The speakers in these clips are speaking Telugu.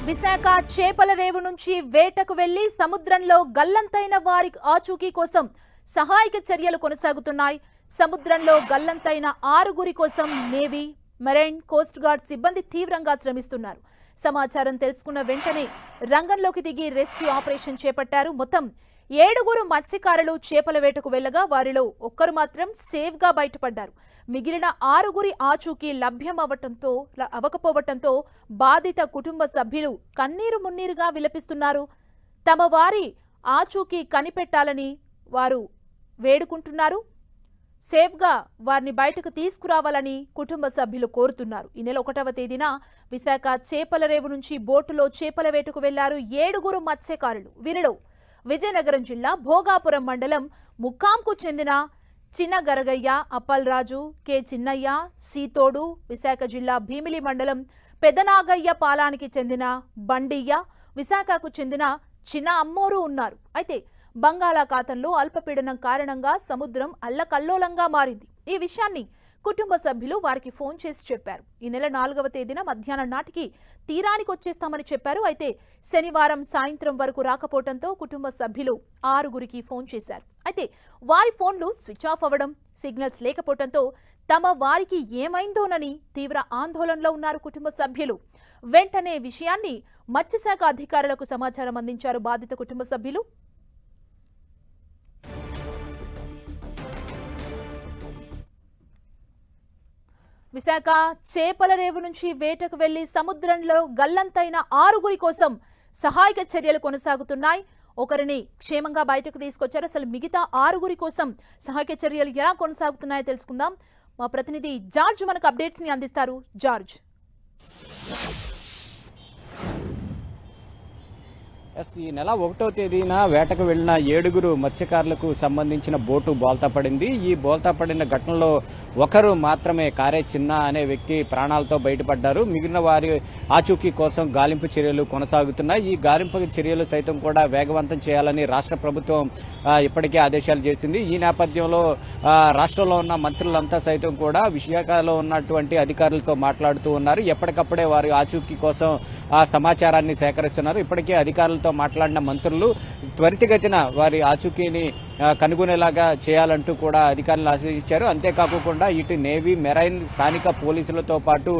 విశాఖ చేపల రేవు నుంచి వేటకు వెళ్లి సముద్రంలో గల్లంతైన వారి ఆచూకీ కోసం సహాయక చర్యలు కొనసాగుతున్నాయి. సముద్రంలో గల్లంతైన 6 కోసం నేవీ, మెరైన్, కోస్ట్ గార్డ్ సిబ్బంది తీవ్రంగా శ్రమిస్తున్నారు. సమాచారం తెలుసుకున్న వెంటనే రంగంలోకి దిగి రెస్క్యూ ఆపరేషన్ చేపట్టారు. మొత్తం 7 మత్స్యకారులు చేపల వేటకు వెళ్లగా వారిలో ఒక్కరు మాత్రం సేఫ్ గా బయటపడ్డారు. మిగిలిన 6 ఆచూకీ లభ్యం అవ్వకపోవటంతో బాధిత కుటుంబ సభ్యులు కన్నీరు మున్నీరుగా విలపిస్తున్నారు. తమ వారి ఆచూకీ కనిపెట్టాలని వారు వేడుకుంటున్నారు. సేఫ్గా వారిని బయటకు తీసుకురావాలని కుటుంబ సభ్యులు కోరుతున్నారు. ఈ నెల 1వ తేదీన విశాఖ చేపల రేవు నుంచి బోటులో చేపల వేటకు వెళ్లారు 7 మత్స్యకారులు. వీరిలో విజయనగరం జిల్లా భోగాపురం మండలం ముక్కాంకు చెందిన చిన్న గరగయ్య, అప్పల్రాజు, కె చిన్నయ్య, సీతోడు, విశాఖ జిల్లా భీమిలి మండలం పెదనాగయ్య పాలానికి చెందిన బండియ్య, విశాఖకు చెందిన చిన్న అమ్మోరు ఉన్నారు. అయితే బంగాళాఖాతంలో అల్పపీడనం కారణంగా సముద్రం అల్లకల్లోలంగా మారింది. ఈ విషయాన్ని కుటుంబ సభ్యులు వారికి ఫోన్ చేసి చెప్పారు. ఈ నెల 4వ తేదీన మధ్యాహ్నం నాటికి తీరానికి వచ్చేస్తామని చెప్పారు. అయితే శనివారం సాయంత్రం వరకు రాకపోవడంతో కుటుంబ సభ్యులు 6 ఫోన్ చేశారు. అయితే వారి ఫోన్లు స్విచ్ ఆఫ్ అవ్వడం, సిగ్నల్స్ లేకపోవడంతో తమ వారికి ఏమైందోనని తీవ్ర ఆందోళనలో ఉన్నారు కుటుంబ సభ్యులు. వెంటనే విషయాన్ని మత్స్యశాఖ అధికారులకు సమాచారం అందించారు బాధిత కుటుంబ సభ్యులు. విశాఖ చేపల రేవు నుంచి వేటకు వెళ్లి సముద్రంలో గల్లంతైన 6 కోసం సహాయక చర్యలు కొనసాగుతున్నాయి. ఒకరిని క్షేమంగా బయటకు తీసుకొచ్చారు. అసలు మిగతా 6 కోసం సహాయక చర్యలు ఎలా కొనసాగుతున్నాయో తెలుసుకుందాం. మా ప్రతినిధి జార్జ్ మనకు అప్డేట్స్ ని అందిస్తారు. జార్జ్. ఈ నెల 1వ తేదీన వేటకు వెళ్లిన 7 మత్స్యకారులకు సంబంధించిన బోటు బోల్తా పడింది. ఈ బోల్తా పడిన ఘటనలో ఒకరు మాత్రమే కారే చిన్న అనే వ్యక్తి ప్రాణాలతో బయటపడ్డారు. మిగిలిన వారి ఆచూకీ కోసం గాలింపు చర్యలు కొనసాగుతున్నాయి. ఈ గాలింపు చర్యలు సైతం కూడా వేగవంతం చేయాలని రాష్ట్ర ప్రభుత్వం ఇప్పటికే ఆదేశాలు చేసింది. ఈ నేపథ్యంలో రాష్ట్రంలో ఉన్న మంత్రులంతా సైతం కూడా విశాఖలో ఉన్నటువంటి అధికారులతో మాట్లాడుతూ ఉన్నారు. ఎప్పటికప్పుడే వారి ఆచూకీ కోసం సమాచారాన్ని సేకరిస్తున్నారు. ఇప్పటికే అధికారులతో మాట్లాడిన మంత్రులు త్వరితగతిన వారి ఆచూకీని కనుగొనేలాగా చేయాలంటూ కూడా అధికారులు ఆదేశించారు. అంతేకాకుండా ఇటు నేవీ, మెరైన్, స్థానిక పోలీసులతో పాటు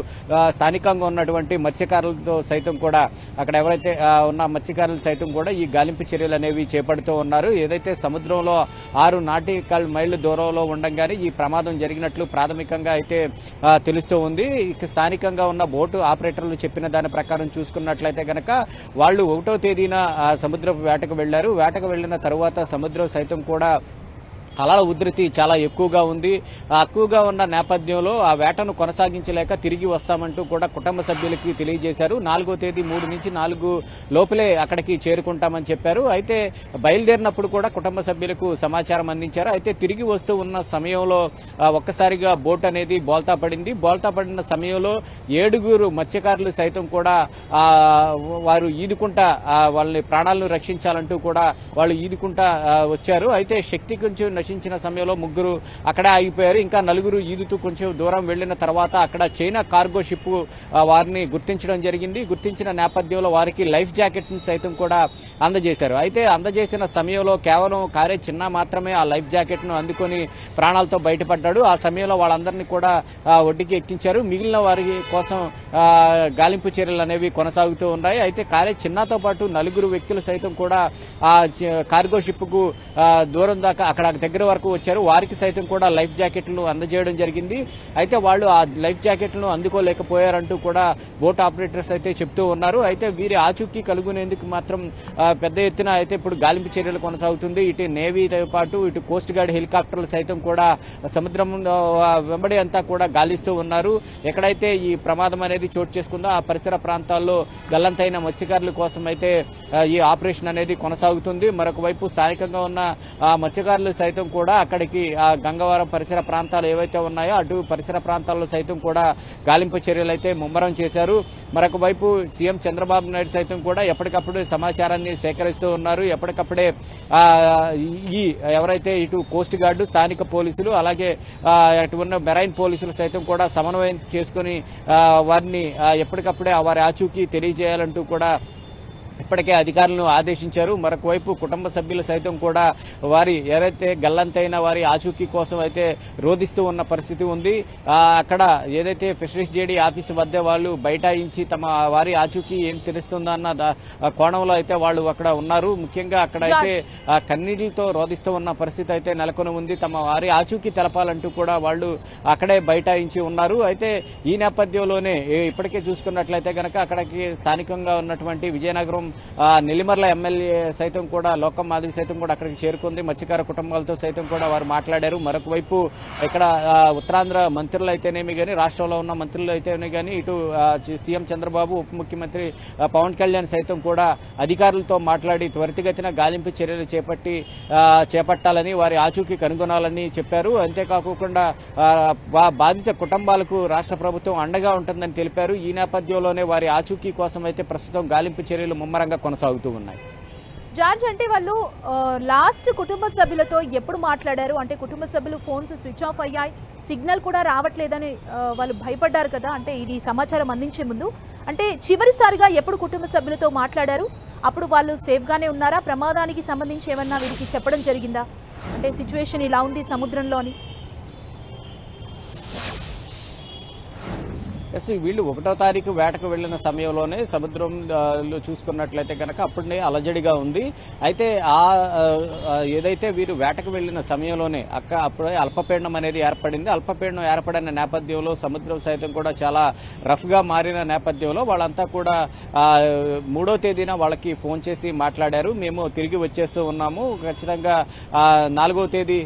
స్థానికంగా ఉన్నటువంటి మత్స్యకారులతో సైతం కూడా అక్కడ ఎవరైతే ఉన్న మత్స్యకారులు సైతం కూడా ఈ గాలింపు చర్యలు అనేవి చేపడుతూ ఉన్నారు. ఏదైతే సముద్రంలో 6 నాటికల్ మైళ్ల దూరంలో ఉండగానే ఈ ప్రమాదం జరిగినట్లు ప్రాథమికంగా అయితే తెలుస్తూ ఉంది. స్థానికంగా ఉన్న బోటు ఆపరేటర్లు చెప్పిన దాని ప్రకారం చూసుకున్నట్లయితే కనుక వాళ్ళు 1వ తేదీన సముద్రపు వేటకు వెళ్లారు. వేటకు వెళ్లిన తరువాత సముద్రం సైతం కూడా అలల ఉధృతి చాలా ఎక్కువగా ఉంది. ఎక్కువగా ఉన్న నేపథ్యంలో ఆ వేటను కొనసాగించలేక తిరిగి వస్తామంటూ కూడా కుటుంబ సభ్యులకి తెలియజేశారు. 4వ తేదీ 3 నుంచి 4 లోపలే అక్కడికి చేరుకుంటామని చెప్పారు. అయితే బయలుదేరినప్పుడు కూడా కుటుంబ సభ్యులకు సమాచారం అందించారు. అయితే తిరిగి వస్తూ ఉన్న సమయంలో ఒక్కసారిగా బోట్ అనేది బోల్తా పడింది. బోల్తా పడిన సమయంలో 7 మత్స్యకారులు సైతం కూడా వారు ఈదుకుంటా వాళ్ళని ప్రాణాలను రక్షించాలంటూ కూడా వాళ్ళు ఈదుకుంటా వచ్చారు. అయితే శక్తి కొంచెం నశించిన సమయంలో 3 అక్కడే ఆగిపోయారు. ఇంకా 4 ఈదుతూ కొంచెం దూరం వెళ్లిన తర్వాత అక్కడ చైనా కార్గో షిప్ వారిని గుర్తించడం జరిగింది. గుర్తించిన నేపథ్యంలో వారికి లైఫ్ జాకెట్స్ సైతం కూడా అందజేశారు. అయితే అందజేసిన సమయంలో కేవలం కారే చిన్న మాత్రమే ఆ లైఫ్ జాకెట్ ను అందుకొని ప్రాణాలతో బయటపడ్డాడు. ఆ సమయంలో వాళ్ళందరినీ కూడా ఒడ్డుకి ఎక్కించారు. మిగిలిన వారి కోసం గాలింపు చర్యలు అనేవి కొనసాగుతూ ఉన్నాయి. అయితే కారే చిన్నతో పాటు 4 వ్యక్తులు సైతం కూడా ఆ కార్గో షిప్ కు దూరం దాకా అక్కడ దగ్గర వరకు వచ్చారు. వారికి సైతం కూడా లైఫ్ జాకెట్లను అందజేయడం జరిగింది. అయితే వాళ్ళు ఆ లైఫ్ జాకెట్లను అందుకోలేకపోయారంటూ కూడా బోట్ ఆపరేటర్స్ అయితే చెప్తూ ఉన్నారు. అయితే వీరి ఆచూకీ కలుగునేందుకు మాత్రం పెద్ద ఎత్తున అయితే ఇప్పుడు గాలింపు చర్యలు కొనసాగుతుంది. ఇటు నేవీతో పాటు ఇటు కోస్ట్ గార్డ్ హెలికాప్టర్లు సైతం కూడా సముద్రం వెంబడి అంతా కూడా గాలిస్తూ ఉన్నారు. ఎక్కడైతే ఈ ప్రమాదం అనేది చోటు చేసుకుందో ఆ పరిసర ప్రాంతాల్లో గల్లంతైన మత్స్యకారుల కోసం అయితే ఈ ఆపరేషన్ అనేది కొనసాగుతుంది. మరొక వైపు స్థానికంగా ఉన్న మత్స్యకారులు సైతం సైతం కూడా అక్కడికి ఆ గంగవరం పరిసర ప్రాంతాలు ఏవైతే ఉన్నాయో అటు పరిసర ప్రాంతాల్లో సైతం కూడా గాలింపు చర్యలు అయితే ముమ్మరం చేశారు. మరొక వైపు సీఎం చంద్రబాబు నాయుడు సైతం కూడా ఎప్పటికప్పుడు సమాచారాన్ని సేకరిస్తూ ఉన్నారు. ఎప్పటికప్పుడే ఈ ఎవరైతే ఇటు కోస్ట్ గార్డు, స్థానిక పోలీసులు, అలాగే అటు ఉన్న మెరైన్ పోలీసులు సైతం కూడా సమన్వయం చేసుకుని వారిని ఎప్పటికప్పుడే వారి ఆచూకీ తెలియజేయాలంటూ కూడా ఇప్పటికే అధికారులను ఆదేశించారు. మరొక వైపు కుటుంబ సభ్యులు సైతం కూడా వారి ఎవరైతే గల్లంతైన వారి ఆచూకీ కోసం అయితే రోధిస్తూ ఉన్న పరిస్థితి ఉంది. అక్కడ ఏదైతే ఫిషరీస్ జేడీ ఆఫీసు వద్ద వాళ్ళు బైఠాయించి తమ వారి ఆచూకీ ఏం తెలుస్తుందా అన్న కోణంలో అయితే వాళ్ళు అక్కడ ఉన్నారు. ముఖ్యంగా అక్కడైతే కన్నీటితో రోధిస్తూ ఉన్న పరిస్థితి అయితే నెలకొని ఉంది. తమ వారి ఆచూకీ తెలపాలంటూ కూడా వాళ్ళు అక్కడే బైఠాయించి ఉన్నారు. అయితే ఈ నేపథ్యంలోనే ఇప్పటికే చూసుకున్నట్లయితే కనుక అక్కడికి స్థానికంగా ఉన్నటువంటి విజయనగరం నెల్లిమర్ల ఎమ్మెల్యే సైతం కూడా లోకం మాధవి సైతం కూడా అక్కడికి చేరుకుంది. మత్స్యకార కుటుంబాలతో సైతం కూడా వారు మాట్లాడారు. మరొక వైపు ఇక్కడ ఉత్తరాంధ్ర మంత్రులు అయితేనేమి కానీ, రాష్ట్రంలో ఉన్న మంత్రులు అయితేనే కానీ, ఇటు సీఎం చంద్రబాబు, ఉప ముఖ్యమంత్రి పవన్ కళ్యాణ్ సైతం కూడా అధికారులతో మాట్లాడి త్వరితగతిన గాలింపు చర్యలు చేపట్టాలని, వారి ఆచూకీ కనుగొనాలని చెప్పారు. అంతేకాకుండా బాధిత కుటుంబాలకు రాష్ట్ర ప్రభుత్వం అండగా ఉంటుందని తెలిపారు. ఈ నేపథ్యంలోనే వారి ఆచూకీ కోసం అయితే ప్రస్తుతం గాలింపు చర్యలు ముమ్మరంగా కొనసాగుతూ ఉన్నాయి. జార్జ్, అంటే వాళ్ళు లాస్ట్ కుటుంబ సభ్యులతో ఎప్పుడు మాట్లాడారు? అంటే కుటుంబ సభ్యులు ఫోన్స్ స్విచ్ ఆఫ్ అయ్యాయి, సిగ్నల్ కూడా రావట్లేదని వాళ్ళు భయపడ్డారు కదా, అంటే ఇది సమాచారం అందించే ముందు. అంటే చివరిసారిగా ఎప్పుడు కుటుంబ సభ్యులతో మాట్లాడారు? అప్పుడు వాళ్ళు సేఫ్గానే ఉన్నారా? ప్రమాదానికి సంబంధించి ఏమన్నా వీరికి చెప్పడం జరిగిందా? అంటే సిచ్యువేషన్ ఇలా ఉంది సముద్రంలో అని. వీళ్ళు 1వ తారీఖు వేటకు వెళ్లిన సమయంలోనే సముద్రంలో చూసుకున్నట్లయితే కనుక అప్పుడే అలజడిగా ఉంది. అయితే ఏదైతే వీరు వేటకు వెళ్లిన సమయంలోనే అప్పుడే అల్పపీడనం అనేది ఏర్పడింది. అల్పపీడనం ఏర్పడిన నేపథ్యంలో సముద్రం సైతం కూడా చాలా రఫ్ గా మారిన నేపథ్యంలో వాళ్ళంతా కూడా 3వ తేదీన వాళ్ళకి ఫోన్ చేసి మాట్లాడారు. మేము తిరిగి వచ్చేస్తూ ఉన్నాము, ఖచ్చితంగా 4వ తేదీ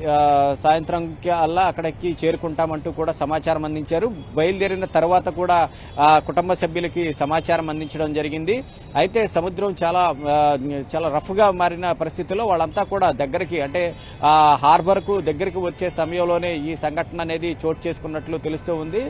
సాయంత్రం అల్లా అక్కడికి చేరుకుంటామంటూ కూడా సమాచారం అందించారు. బయలుదేరిన తర్వాత కూడా కుటుంబ సభ్యులకి సమాచారం అందించడం జరిగింది. అయితే సముద్రం చాలా రఫ్ గా మారిన పరిస్థితుల్లో వాళ్ళంతా కూడా దగ్గరికి, అంటే హార్బర్ కు దగ్గరికి వచ్చే సమయంలోనే ఈ సంఘటన అనేది చోటు చేసుకున్నట్లు తెలుస్తూ ఉంది.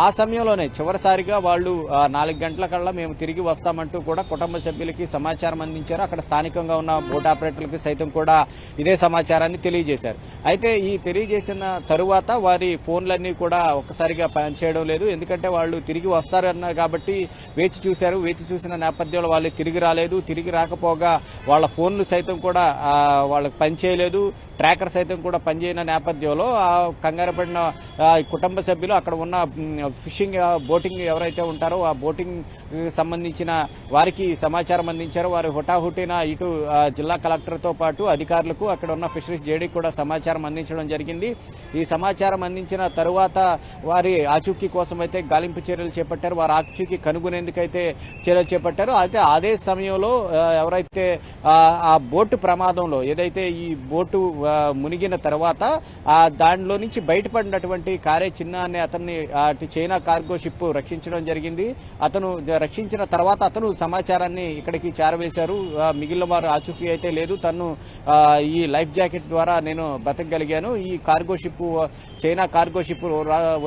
ఆ సమయంలోనే చివరిసారిగా వాళ్ళు 4 గంటల కల్లా మేము తిరిగి వస్తామంటూ కూడా కుటుంబ సభ్యులకి సమాచారం అందించారు. అక్కడ స్థానికంగా ఉన్న బోట్ ఆపరేటర్లకి సైతం కూడా ఇదే సమాచారాన్ని తెలియజేశారు. అయితే ఈ తెలియజేసిన తరువాత వారి ఫోన్లన్నీ కూడా ఒక్కసారిగా పనిచేయడం లేదు. ఎందుకంటే వాళ్ళు తిరిగి వస్తారన్నారు కాబట్టి వేచి చూశారు. వేచి చూసిన నేపథ్యంలో వాళ్ళు తిరిగి రాలేదు. తిరిగి రాకపోగా వాళ్ళ ఫోన్లు సైతం కూడా వాళ్ళకి పనిచేయలేదు. ట్రాకర్ సైతం కూడా పనిచేయని నేపథ్యంలో కంగారు పడిన కుటుంబ సభ్యులు అక్కడ ఉన్న ఫిషింగ్ బోటింగ్ ఎవరైతే ఉంటారో ఆ బోటింగ్ సంబంధించిన వారికి సమాచారం అందించారు. వారు హుటాహుటిన ఇటు జిల్లా కలెక్టర్తో పాటు అధికారులకు, అక్కడ ఉన్న ఫిషరీస్ జేడీ కూడా సమాచారం అందించడం జరిగింది. ఈ సమాచారం అందించిన తరువాత వారి ఆచూకీ కోసం అయితే గాలింపు చర్యలు చేపట్టారు. వారి ఆచూకీ కనుగొనేందుకైతే చర్యలు చేపట్టారు. అయితే అదే సమయంలో ఎవరైతే ఆ బోటు ప్రమాదంలో ఏదైతే ఈ బోటు మునిగిన తర్వాత దానిలో నుంచి బయటపడినటువంటి కారే చిన్న అనే అతన్ని చైనా కార్గో షిప్ రక్షించడం జరిగింది. అతను రక్షించిన తర్వాత అతను సమాచారాన్ని ఇక్కడికి చేరవేశారు. మిగిలిన వారు ఆచూకీ అయితే లేదు. తను ఈ లైఫ్ జాకెట్ ద్వారా నేను బతకగలిగాను. ఈ cargo ship China cargo ship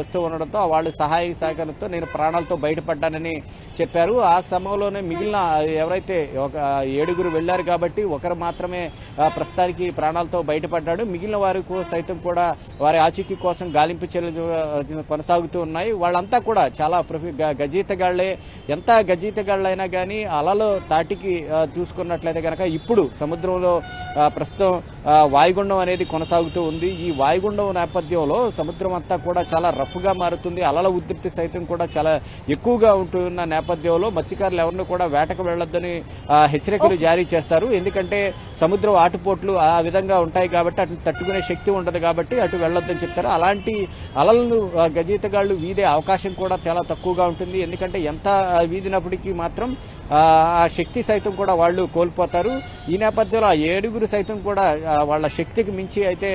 వస్తూ ఉండడంతో వాళ్ళు సహాయ సహకారంతో నేను ప్రాణాలతో బయటపడ్డానని చెప్పారు. ఆ సమయంలోనే మిగిలిన ఎవరైతే ఒక 7గురు వెళ్లారు కాబట్టి ఒకరు మాత్రమే ప్రస్తుతానికి ప్రాణాలతో బయటపడ్డాడు. మిగిలిన వారికి సైతం కూడా వారి ఆచూకీ కోసం గాలింపు చర్యలు కొనసాగుతూ ఉన్నాయి. వాళ్ళంతా కూడా చాలా గజీతగాళ్లే. ఎంత గజీతగాళ్లైనా కానీ అలలో తాటికి చూసుకున్నట్లయితే కనుక ఇప్పుడు సముద్రంలో ప్రస్తుతం వాయుగుండం అనేది కొనసాగుతూ ఉంది. ఈ వాయుగుండం నేపథ్యంలో సముద్రం అంతా కూడా చాలా రఫ్ గా మారుతుంది. అలల ఉధృతి సైతం కూడా చాలా ఎక్కువగా ఉంటున్న నేపథ్యంలో మత్స్యకారులు ఎవరిని కూడా వేటకు వెళ్లొద్దని హెచ్చరికలు జారీ చేస్తారు. ఎందుకంటే సముద్రం ఆటుపోట్లు ఆ విధంగా ఉంటాయి కాబట్టి అటు తట్టుకునే శక్తి ఉండదు కాబట్టి అటు వెళ్లొద్దని చెప్తారు. అలాంటి అలలను గజీతగాళ్లు వీదే అవకాశం కూడా చాలా తక్కువగా ఉంటుంది. ఎందుకంటే ఎంత వీదినప్పటికీ మాత్రం ఆ శక్తి సైతం కూడా వాళ్ళు కోల్పోతారు. ఈ నేపథ్యంలో 7గురు సైతం కూడా వాళ్ళ శక్తికి మించి అయితే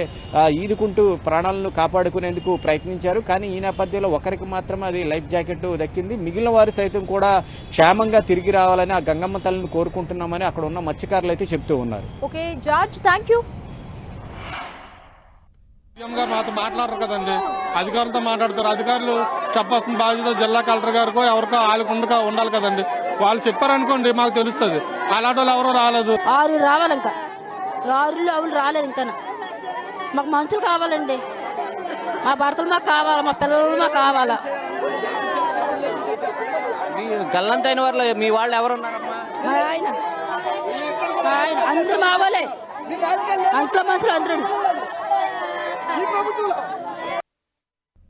ఈదుకుంటూ ప్రాణాలను కాపాడుకునేందుకు ప్రయత్నించారు. కానీ ఈ నేపథ్యంలో ఒకరికి మాత్రం అది లైఫ్ జాకెట్ దక్కింది. మిగిలిన వారు సైతం కూడా క్షేమంగా తిరిగి రావాలని ఆ గంగమ్మ తల్లిని కోరుకుంటున్నామని అక్కడ ఉన్న మత్స్యకారులు అయితే చెప్తూ ఉన్నారు. Okay George, thank you. CM గారు మాతో మాట్లాడరు కదండి, అధికారులతో మాట్లాడతారు. అధికారులు చెప్పాల్సిన బాధ్యత జిల్లా కలెక్టర్ గారికో ఎవరికో వాళ్ళకు ఉండాలి కదండి. వాళ్ళు చెప్పారనుకోండి మాకు తెలుస్తుంది. అలాంటి వాళ్ళు ఎవరో రాలేదు. 6 రావాలి, ఇంకా 6 అవులు రాలేదు. ఇంకా మాకు మనుషులు కావాలండి, మా భర్తలు మాకు కావాలా, మా పిల్లలు మాకు కావాలా. మీ గల్లంతైన వారిలో మీ వాళ్ళు ఎవరున్నారమ్మా? మా ఆయన అందరూ మా వాళ్ళే, అంట్లో మనుషులు అందరూ.